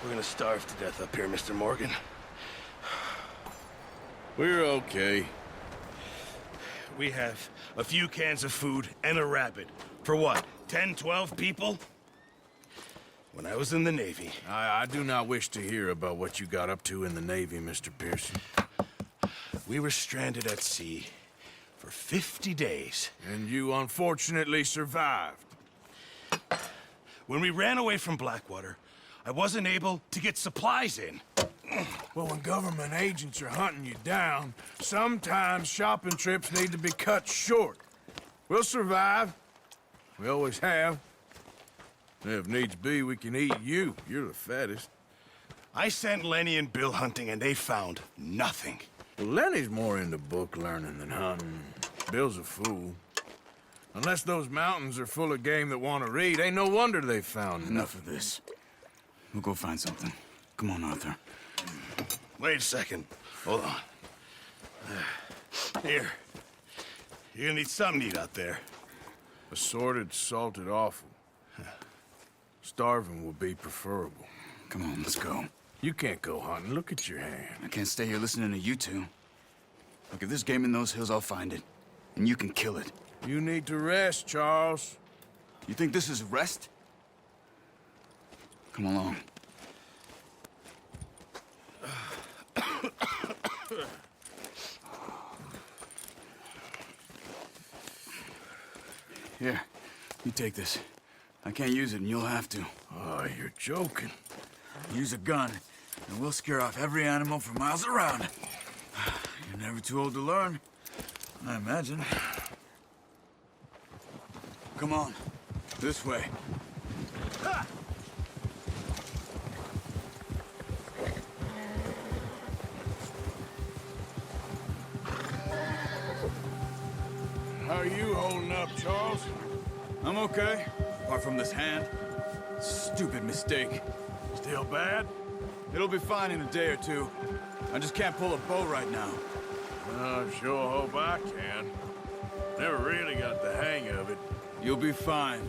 We're gonna starve to death up here, Mr. Morgan. We're okay. We have a few cans of food and a rabbit. For what, 10, 12 people? When I was in the Navy... I do not wish to hear about what you got up to in the Navy, Mr. Pearson. We were stranded at sea for 50 days. And you unfortunately survived. When we ran away from Blackwater, I wasn't able to get supplies in. Well, when government agents are hunting you down, sometimes shopping trips need to be cut short. We'll survive. We always have. If needs be, we can eat you. You're the fattest. I sent Lenny and Bill hunting, and they found nothing. Well, Lenny's more into book learning than hunting. Bill's a fool. Unless those mountains are full of game that want to read, ain't no wonder they found Enough of this. We'll go find something. Come on, Arthur. Wait a second. Hold on. Here. You're gonna need something to eat out there. Assorted, salted offal. Starving would be preferable. Come on, let's go. You can't go hunting. Look at your hand. I can't stay here listening to you two. Look, if there's game in those hills, I'll find it. And you can kill it. You need to rest, Charles. You think this is rest? Come along. Here, you take this. I can't use it, and you'll have to. Oh, you're joking. Use a gun, and we'll scare off every animal for miles around. You're never too old to learn, I imagine. Come on, this way. Ha! How are you holding up, Charles? I'm okay, apart from this hand. Stupid mistake. Still bad? It'll be fine in a day or two. I just can't pull a bow right now. I sure hope I can. Never really got the hang of it. You'll be fine.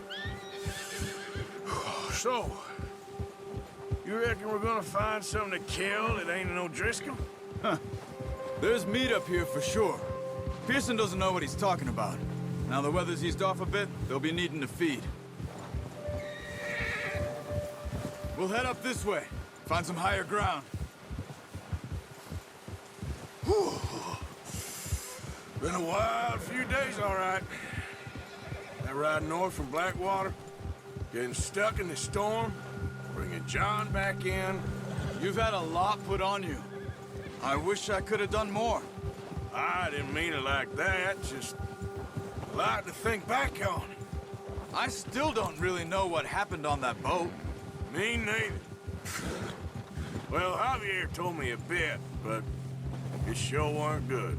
So, you reckon we're gonna find something to kill that ain't no Driscoll? Huh. There's meat up here for sure. Pearson doesn't know what he's talking about. Now the weather's eased off a bit, they'll be needing to feed. We'll head up this way. Find some higher ground. Whew. Been a wild few days, all right. That ride north from Blackwater, getting stuck in the storm, bringing John back in. You've had a lot put on you. I wish I could have done more. I didn't mean it like that, just a lot to think back on. I still don't really know what happened on that boat. Me neither. Well, Javier told me a bit, but it sure weren't good.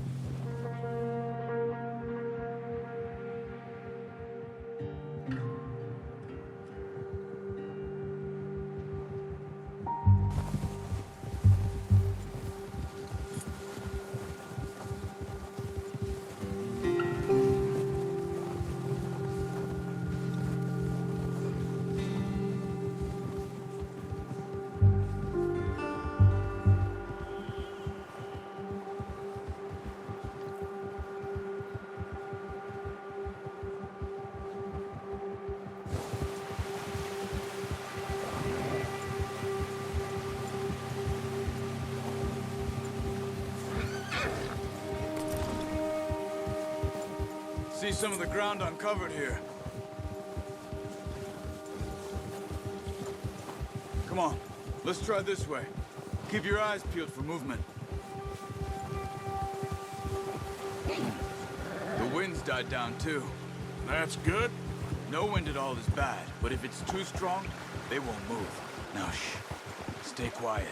See some of the ground uncovered here. Come on, let's try this way. Keep your eyes peeled for movement. The wind's died down too. That's good. No wind at all is bad, but if it's too strong, they won't move. Now shh, stay quiet.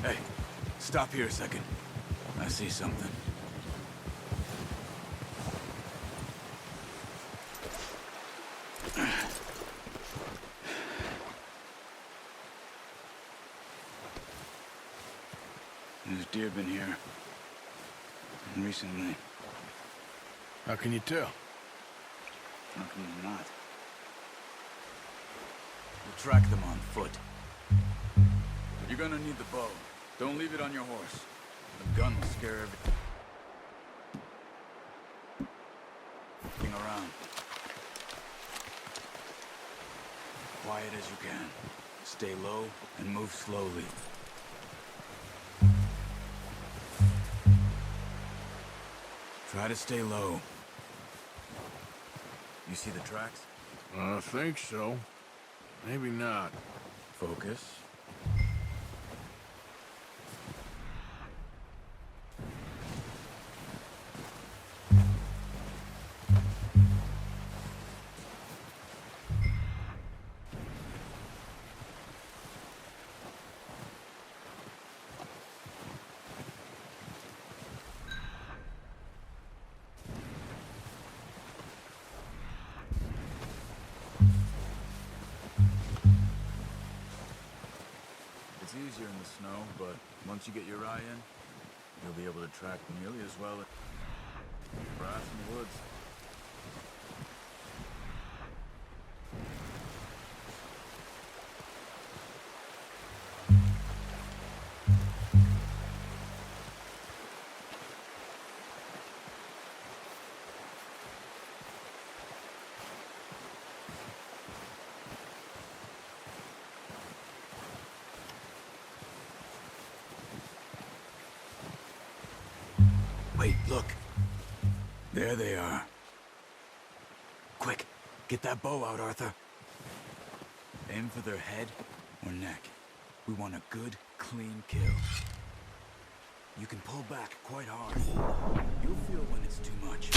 Hey, stop here a second. I see something. There's deer been here. Recently. How can you tell? How can you not? We'll track them on foot. But you're gonna need the bow. Don't leave it on your horse. The gun will scare everything around. Quiet as you can. Stay low and move slowly. Try to stay low. You see the tracks? I think so. Maybe not. Focus. It's easier in the snow, but once you get your eye in, you'll be able to track nearly as well as grass and woods. Wait, look. There they are. Quick, get that bow out, Arthur. Aim for their head or neck. We want a good, clean kill. You can pull back quite hard. You'll feel when it's too much.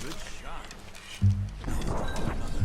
Good shot. Now let's try another.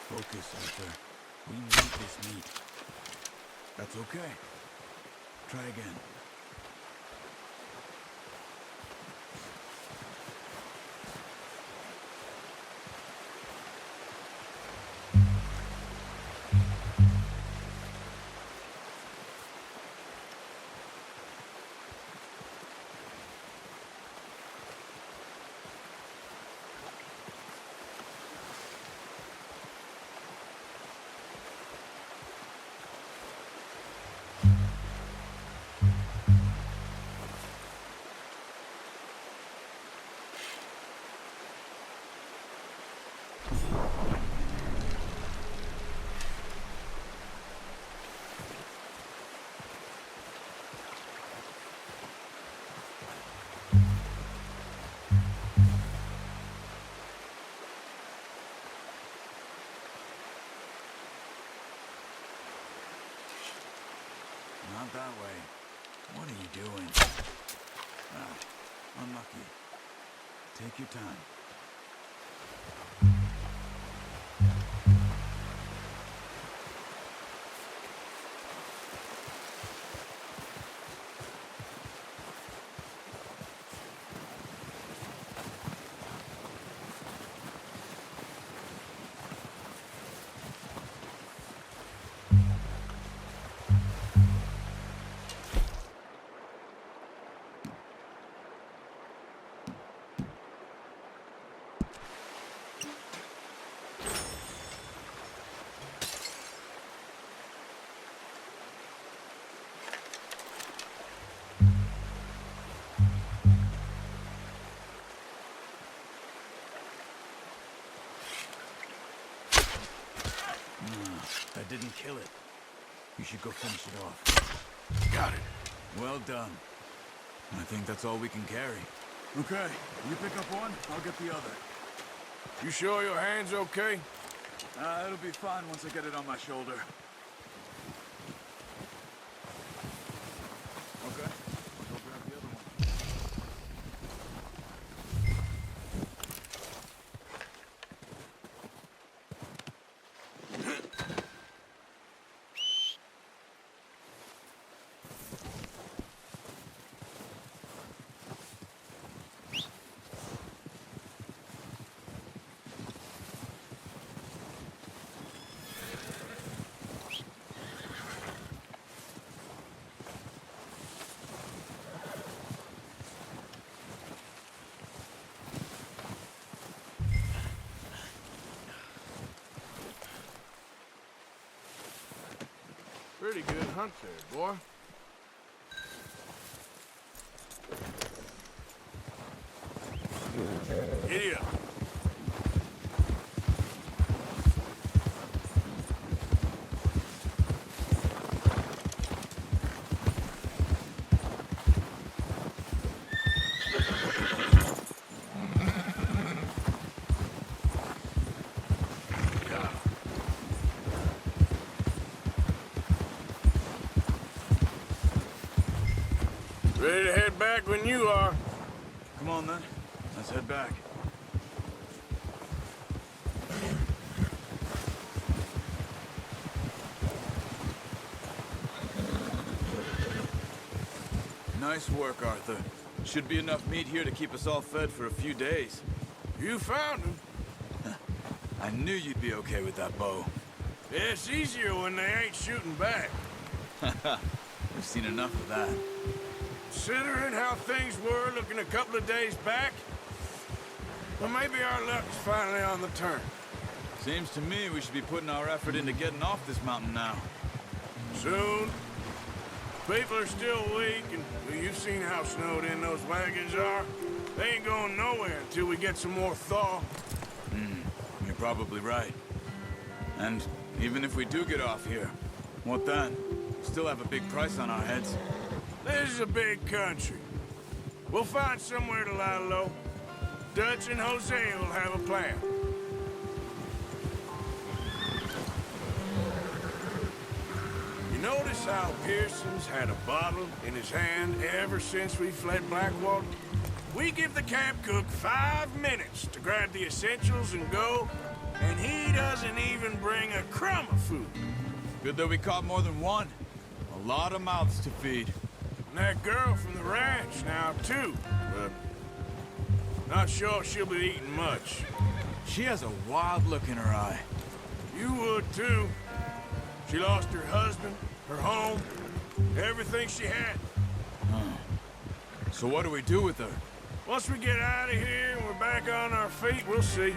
Focus, Arthur. We need this meat. That's okay. Try again. Not that way. What are you doing? Ah, unlucky. Take your time. That didn't kill it. You should go finish it off. Got it. Well done. I think that's all we can carry. Okay, you pick up one, I'll get the other. You sure your hand's okay? It'll be fine once I get it on my shoulder. Okay, I'll go grab the other one. Pretty good hunt there, boy. Giddy up. Ready to head back when you are. Come on then, let's head back. Nice work, Arthur. Should be enough meat here to keep us all fed for a few days. You found him. I knew you'd be okay with that bow. Yeah, it's easier when they ain't shooting back. We've seen enough of that. Considering how things were looking a couple of days back, well, maybe our luck's finally on the turn. Seems to me we should be putting our effort into getting off this mountain now. Soon. People are still weak, and well, you've seen how snowed in those wagons are. They ain't going nowhere until we get some more thaw. You're probably right. And even if we do get off here, what then? Still have a big price on our heads. This is a big country. We'll find somewhere to lie low. Dutch and Jose will have a plan. You notice how Pearson's had a bottle in his hand ever since we fled Blackwater? We give the camp cook 5 minutes to grab the essentials and go, and he doesn't even bring a crumb of food. Good that we caught more than one. A lot of mouths to feed. And that girl from the ranch now, too. But not sure she'll be eating much. She has a wild look in her eye. You would, too. She lost her husband, her home, everything she had. So what do we do with her? Once we get out of here and we're back on our feet, we'll see.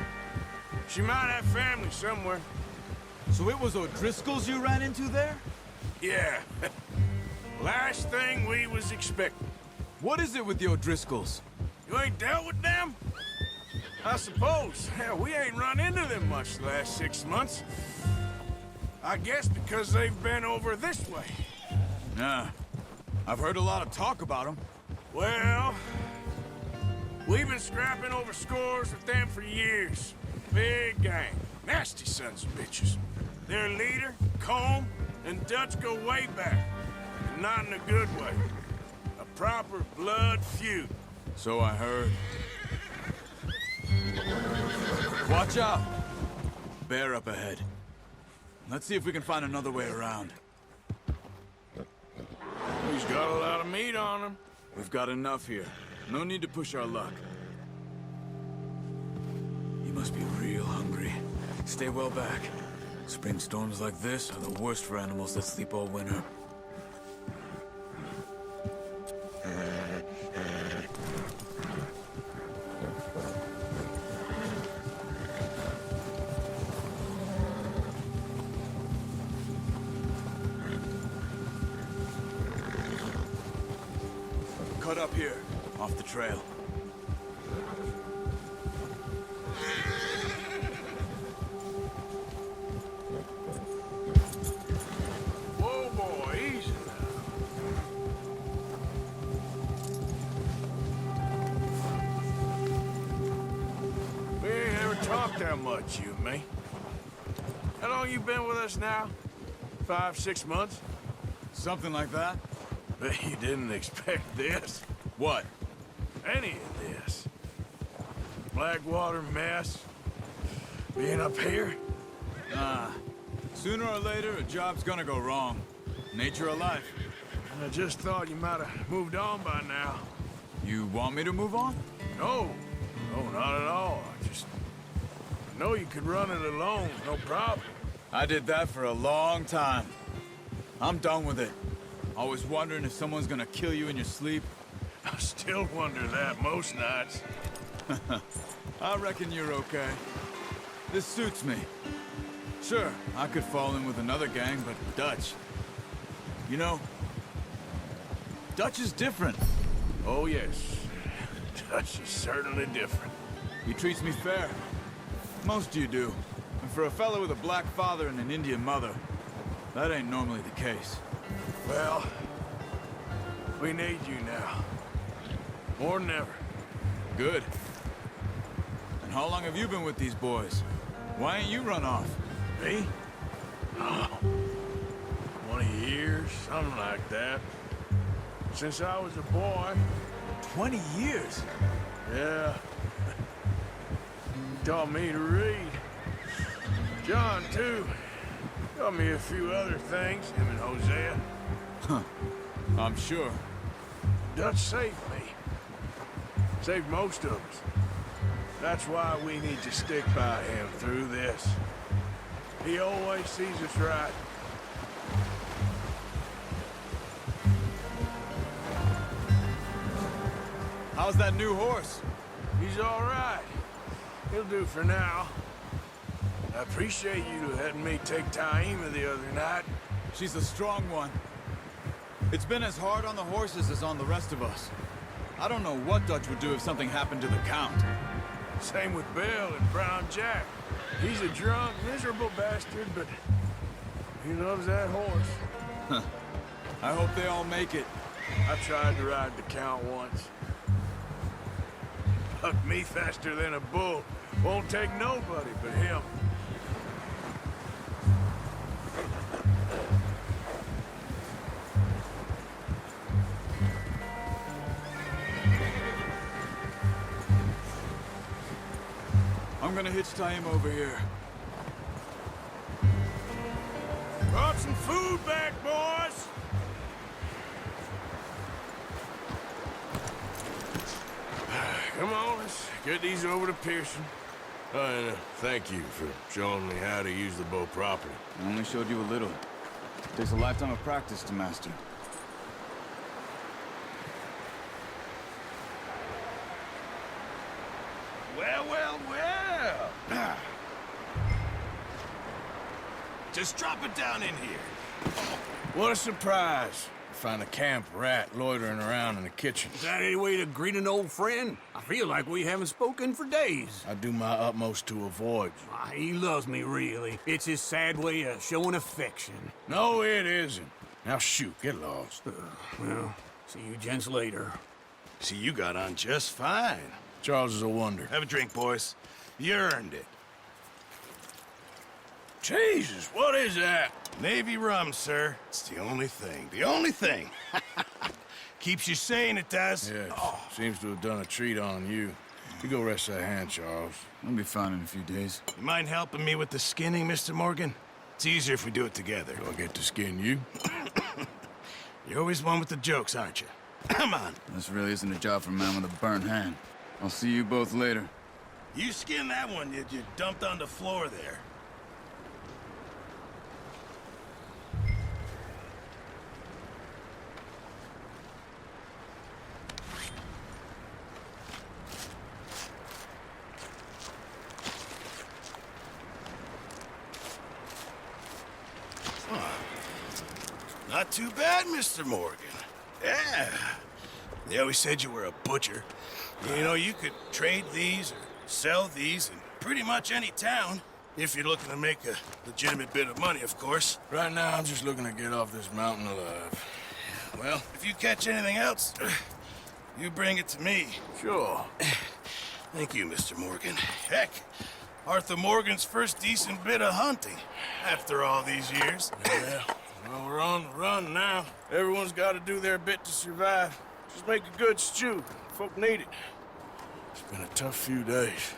She might have family somewhere. So it was O'Driscoll's you ran into there? Yeah. Last thing we was expecting. What is it with the O'Driscolls? You ain't dealt with them? I suppose. Hell, we ain't run into them much the last 6 months. I guess because they've been over this way. Nah. I've heard a lot of talk about them. Well, we've been scrapping over scores with them for years. Big gang. Nasty sons of bitches. Their leader, Combe, and Dutch go way back. And not in a good way. A proper blood feud. So I heard. Watch out! Bear up ahead. Let's see if we can find another way around. He's got a lot of meat on him. We've got enough here. No need to push our luck. You must be real hungry. Stay well back. Spring storms like this are the worst for animals that sleep all winter. Cut up here, off the trail. how much, you and me. How long you been with us now? 5, 6 months? Something like that? Bet you didn't expect this. What? Any of this. Blackwater mess. Being up here? Nah. Sooner or later, a job's gonna go wrong. Nature of life. I just thought you might have moved on by now. You want me to move on? No. No, not at all. I know you could run it alone, no problem. I did that for a long time. I'm done with it. Always wondering if someone's gonna kill you in your sleep. I still wonder that most nights. I reckon you're okay. This suits me. Sure, I could fall in with another gang, but Dutch... You know, Dutch is different. Oh, yes. Dutch is certainly different. He treats me fair. Most of you do. And for a fellow with a black father and an Indian mother, that ain't normally the case. Well, we need you now. More than ever. Good. And how long have you been with these boys? Why ain't you run off? Me? Oh, 20 years, something like that. Since I was a boy. 20 years? Yeah. Taught me to read. John, too. Taught me a few other things, him and Hosea. Huh. I'm sure. Dutch saved me. Saved most of us. That's why we need to stick by him through this. He always sees us right. How's that new horse? He's all right. He'll do for now. I appreciate you letting me take Taima the other night. She's a strong one. It's been as hard on the horses as on the rest of us. I don't know what Dutch would do if something happened to the Count. Same with Bill and Brown Jack. He's a drunk, miserable bastard, but he loves that horse. I hope they all make it. I tried to ride the Count once. Bucked me faster than a bull. Won't take nobody but him. I'm gonna hitch Taima over here. Brought some food back, boys! Come on, let's get these over to Pearson. And thank you for showing me how to use the bow properly. I only showed you a little. Takes a lifetime of practice to master. Well, well, well. Just drop it down in here. What a surprise. Find a camp rat loitering around in the kitchen. Is that any way to greet an old friend? I feel like we haven't spoken for days. I do my utmost to avoid you. He loves me, really. It's his sad way of showing affection. No, it isn't. Now shoot, get lost. Well, see you gents later. See, you got on just fine. Charles is a wonder. Have a drink, boys. You earned it. Jesus, what is that? Navy rum, sir. It's the only thing. The only thing. Keeps you sane, it does. Yes, seems to have done a treat on you. You go rest that hand, Charles. I'll be fine in a few days. You mind helping me with the skinning, Mr. Morgan? It's easier if we do it together. Do I get to skin you? You're always one with the jokes, aren't you? Come on. This really isn't a job for a man with a burnt hand. I'll see you both later. You skinned that one you dumped on the floor there. Not too bad, Mr. Morgan. Yeah. They always said you were a butcher. You know, you could trade these or sell these in pretty much any town. If you're looking to make a legitimate bit of money, of course. Right now, I'm just looking to get off this mountain alive. Well, if you catch anything else, you bring it to me. Sure. Thank you, Mr. Morgan. Heck, Arthur Morgan's first decent bit of hunting after all these years. Yeah, well, we're on the run now. Everyone's got to do their bit to survive. Just make a good stew. Folk need it. It's been a tough few days.